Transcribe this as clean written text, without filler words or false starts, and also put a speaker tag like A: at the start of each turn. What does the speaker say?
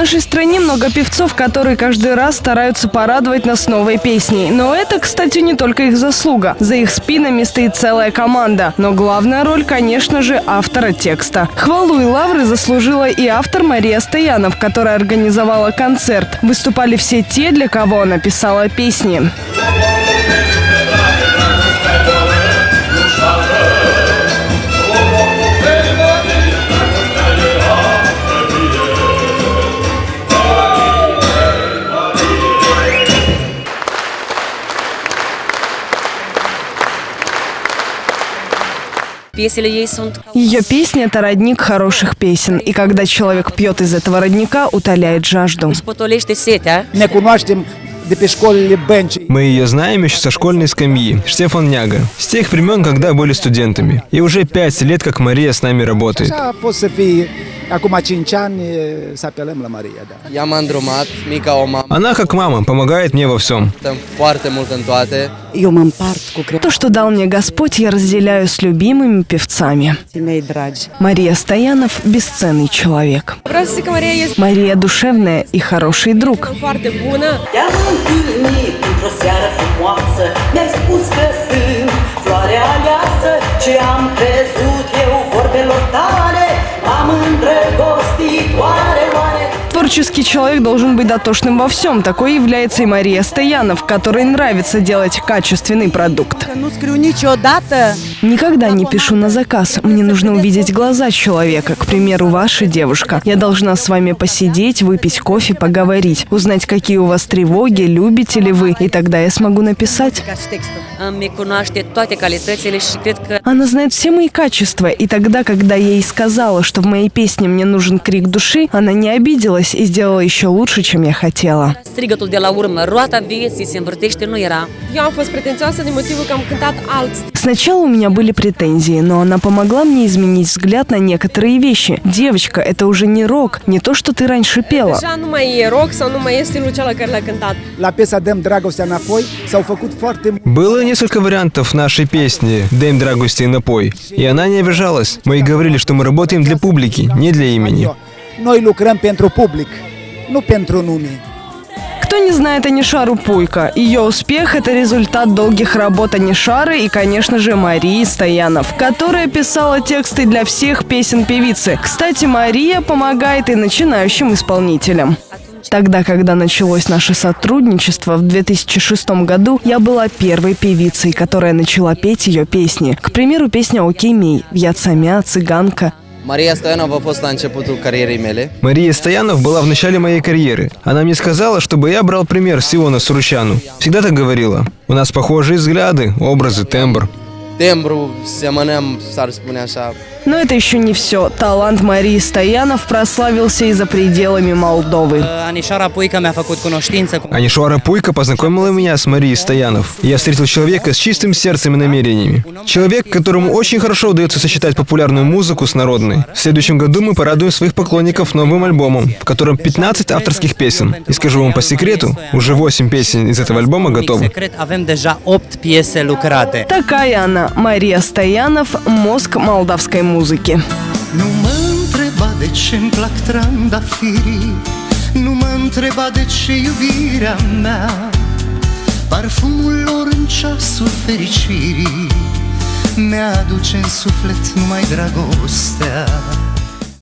A: нашей стране много певцов, которые каждый раз стараются порадовать нас новой песней. Но это, кстати, не только их заслуга. За их спинами стоит целая команда. Но главная роль, конечно же, автора текста. Хвалу и лавры заслужила и автор Мария Стоянов, которая организовала концерт. Выступали все те, для кого она писала песни. Ее песни – это родник хороших песен. И когда человек пьет из этого родника, утоляет жажду.
B: Мы ее знаем еще со школьной скамьи. Штефан Няга. С тех времен, когда были студентами. И уже 5 лет, как Мария с нами работает. Она как мама, помогает мне во всем.
A: То, что дал мне Господь, я разделяю с любимыми певцами. Мария Стоянов – бесценный человек. Мария душевная и хороший друг. Творческий человек должен быть дотошным во всем. Такой является и Мария Стоянов, которой нравится делать качественный продукт. Никогда не пишу на заказ. Мне нужно увидеть глаза человека. К примеру, ваша девушка. Я должна с вами посидеть, выпить кофе, поговорить, узнать, какие у вас тревоги, любите ли вы, и тогда я смогу написать. Она знает все мои качества, и тогда, когда я ей сказала, что в моей песне мне нужен крик души, она не обиделась и сделала еще лучше, чем я хотела. Сначала у меня были претензии, но она помогла мне изменить взгляд на некоторые вещи. Девочка, это уже не рок, не то, что ты раньше пела.
B: Было несколько вариантов нашей песни «Дэм драгости напой», и она не обижалась. Мы и говорили, что мы работаем для публики, не для имени.
A: Кто не знает Анишару Пуйко? Ее успех – это результат долгих работ Анишары и, конечно же, Марии Стоянов, которая писала тексты для всех песен певицы. Кстати, Мария помогает и начинающим исполнителям. Тогда, когда началось наше сотрудничество в 2006 году, я была первой певицей, которая начала петь ее песни. К примеру, песня «Окей, Мей», «Вьяцамя», «Цыганка».
B: Мария Стоянов была в начале моей карьеры. Она мне сказала, чтобы я брал пример с Иона Суручану. Всегда так говорила. У нас похожие взгляды, образы, тембр. Но это еще не все. Талант Марии Стоянов прославился и за пределами Молдовы. Анишара Пуйко познакомила меня с Марией Стоянов. Я встретил человека с чистым сердцем и намерениями. Человек, которому очень хорошо удается сочетать популярную музыку с народной. В следующем году мы порадуем своих поклонников новым альбомом, в котором 15 авторских песен. И скажу вам по секрету, уже 8 песен из этого альбома готовы.
A: Такая она, Мария Стоянов, мозг молдавской muziki.
C: Nu mă întreba de ce-mi plac trandafirii, nu mă întreba de ce iubirea mea, parfumul lor în ceasul fericirii mi-aduce în suflet numai dragostea.